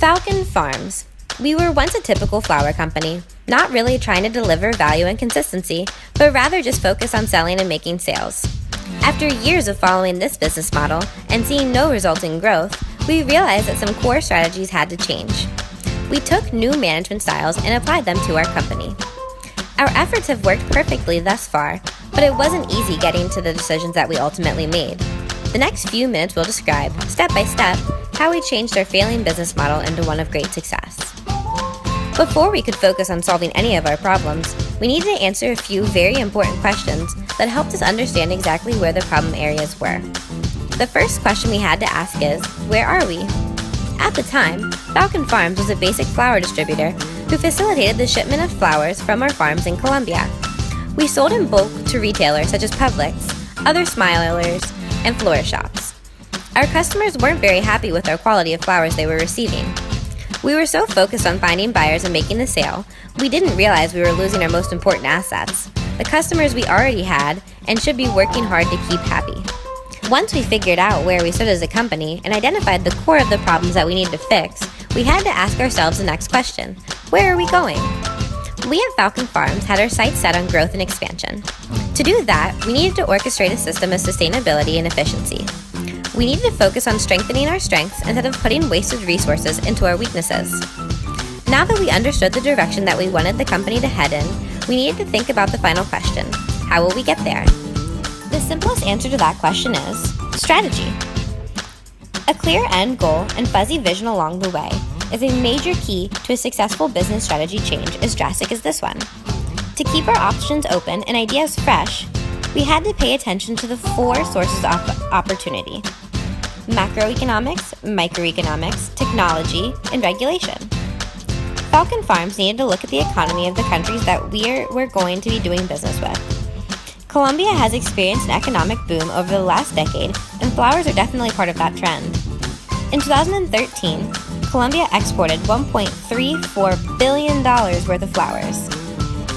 Falcon Farms. We were once a typical flower company, not really trying to deliver value and consistency, but rather just focus on selling and making sales. After years of following this business model and seeing no resulting growth, we realized that some core strategies had to change. We took new management styles and applied them to our company. Our efforts have worked perfectly thus far, but it wasn't easy getting to the decisions that we ultimately made. The next few minutes will describe, step by step, how we changed our failing business model into one of great success. Before we could focus on solving any of our problems, we needed to answer a few very important questions that helped us understand exactly where the problem areas were. The first question we had to ask is, where are we? At the time, Falcon Farms was a basic flower distributor who facilitated the shipment of flowers from our farms in Colombia. We sold in bulk to retailers such as Publix, other smilers, and florist shops. Our customers weren't very happy with our quality of flowers they were receiving. We were so focused on finding buyers and making the sale, we didn't realize we were losing our most important assets, the customers we already had and should be working hard to keep happy. Once we figured out where we stood as a company and identified the core of the problems that we needed to fix, we had to ask ourselves the next question: where are we going? We at Falcon Farms had our sights set on growth and expansion. To do that, we needed to orchestrate a system of sustainability and efficiency. We needed to focus on strengthening our strengths instead of putting wasted resources into our weaknesses. Now that we understood the direction that we wanted the company to head in, we needed to think about the final question: how will we get there? The simplest answer to that question is strategy. A clear end goal and fuzzy vision along the way is a major key to a successful business strategy change as drastic as this one. To keep our options open and ideas fresh, we had to pay attention to the four sources of opportunity: macroeconomics, microeconomics, technology, and regulation. Falcon Farms needed to look at the economy of the countries that we're going to be doing business with. Colombia has experienced an economic boom over the last decade, and flowers are definitely part of that trend. In 2013, Colombia exported $1.34 billion worth of flowers.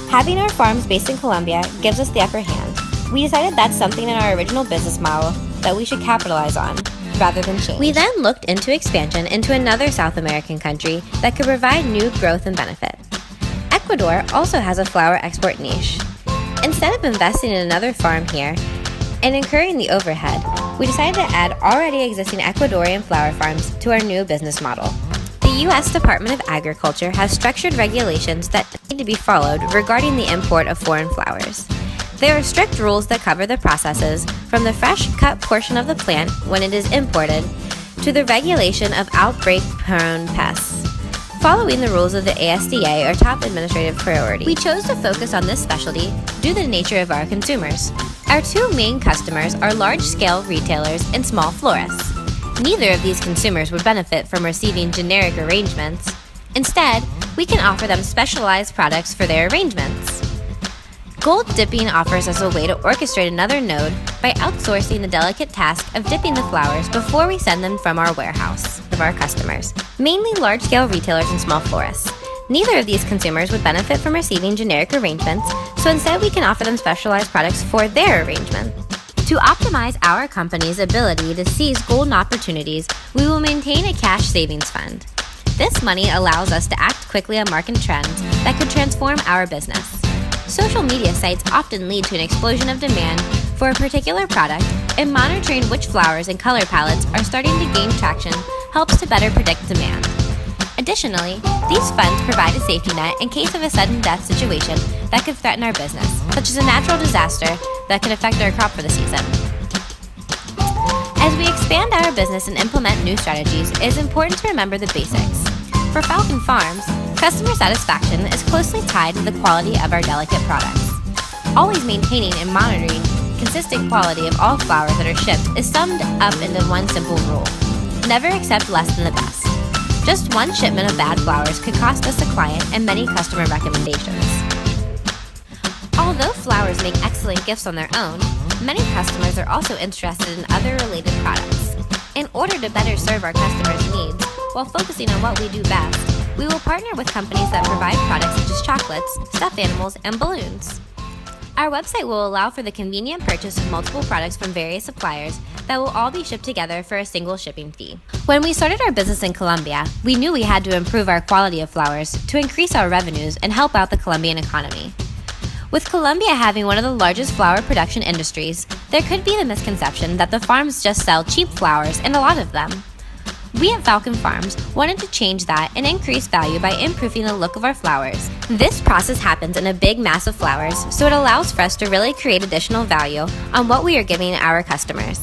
Having our farms based in Colombia gives us the upper hand. We decided that's something in our original business model that we should capitalize on, rather than change. We then looked into expansion into another South American country that could provide new growth and benefit. Ecuador also has a flower export niche. Instead of investing in another farm here and incurring the overhead, we decided to add already existing Ecuadorian flower farms to our new business model. The U.S. Department of Agriculture has structured regulations that need to be followed regarding the import of foreign flowers. There are strict rules that cover the processes from the fresh cut portion of the plant when it is imported to the regulation of outbreak-prone pests. Following the rules of the ASDA are top administrative priority. We chose to focus on this specialty due to the nature of our consumers. Our two main customers are large-scale retailers and small florists. Neither of these consumers would benefit from receiving generic arrangements. Instead, we can offer them specialized products for their arrangements. Gold dipping offers us a way to orchestrate another node by outsourcing the delicate task of dipping the flowers before we send them from our warehouse of our customers, mainly large-scale retailers and small florists. Neither of these consumers would benefit from receiving generic arrangements, so instead we can offer them specialized products for their arrangement. To optimize our company's ability to seize golden opportunities, we will maintain a cash savings fund. This money allows us to act quickly on market trends that could transform our business. Social media sites often lead to an explosion of demand for a particular product, and monitoring which flowers and color palettes are starting to gain traction helps to better predict demand. Additionally, these funds provide a safety net in case of a sudden death situation that could threaten our business, such as a natural disaster that could affect our crop for the season. As we expand our business and implement new strategies, it is important to remember the basics. For Falcon Farms, customer satisfaction is closely tied to the quality of our delicate products. Always maintaining and monitoring consistent quality of all flowers that are shipped is summed up into one simple rule: never accept less than the best. Just one shipment of bad flowers could cost us a client and many customer recommendations. Although flowers make excellent gifts on their own, many customers are also interested in other related products. In order to better serve our customers' needs while focusing on what we do best, we will partner with companies that provide products such as chocolates, stuffed animals, and balloons. Our website will allow for the convenient purchase of multiple products from various suppliers that will all be shipped together for a single shipping fee. When we started our business in Colombia, we knew we had to improve our quality of flowers to increase our revenues and help out the Colombian economy. With Colombia having one of the largest flower production industries, there could be the misconception that the farms just sell cheap flowers and a lot of them. We at Falcon Farms wanted to change that and increase value by improving the look of our flowers. This process happens in a big mass of flowers, so it allows for us to really create additional value on what we are giving our customers.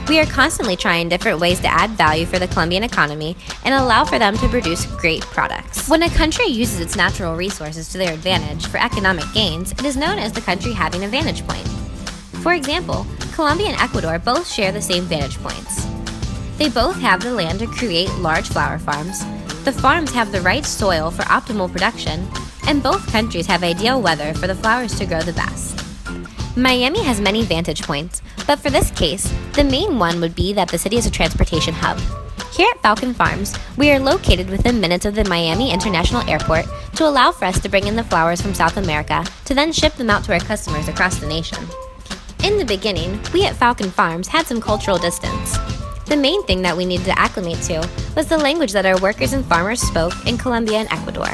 We are constantly trying different ways to add value for the Colombian economy and allow for them to produce great products. When a country uses its natural resources to their advantage for economic gains, it is known as the country having a vantage point. For example, Colombia and Ecuador both share the same vantage points. They both have the land to create large flower farms, the farms have the right soil for optimal production, and both countries have ideal weather for the flowers to grow the best. Miami has many vantage points, but for this case, the main one would be that the city is a transportation hub. Here at Falcon Farms, we are located within minutes of the Miami International Airport to allow for us to bring in the flowers from South America to then ship them out to our customers across the nation. In the beginning, we at Falcon Farms had some cultural distance. The main thing that we needed to acclimate to was the language that our workers and farmers spoke in Colombia and Ecuador.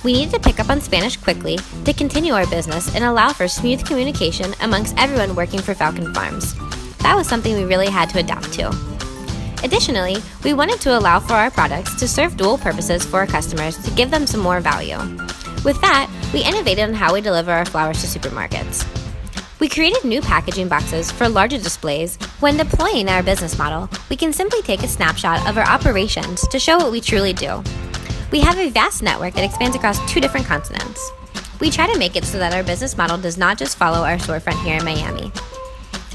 We needed to pick up on Spanish quickly to continue our business and allow for smooth communication amongst everyone working for Falcon Farms. That was something we really had to adapt to. Additionally, we wanted to allow for our products to serve dual purposes for our customers to give them some more value. With that, we innovated on how we deliver our flowers to supermarkets. We created new packaging boxes for larger displays. When deploying our business model, we can simply take a snapshot of our operations to show what we truly do. We have a vast network that expands across 2 different continents. We try to make it so that our business model does not just follow our storefront here in Miami.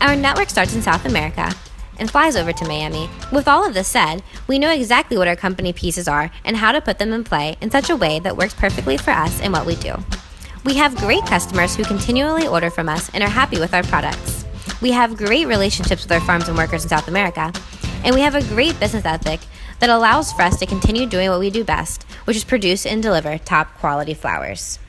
Our network starts in South America and flies over to Miami. With all of this said, we know exactly what our company pieces are and how to put them in play in such a way that works perfectly for us and what we do. We have great customers who continually order from us and are happy with our products. We have great relationships with our farms and workers in South America, and we have a great business ethic that allows for us to continue doing what we do best, which is produce and deliver top quality flowers.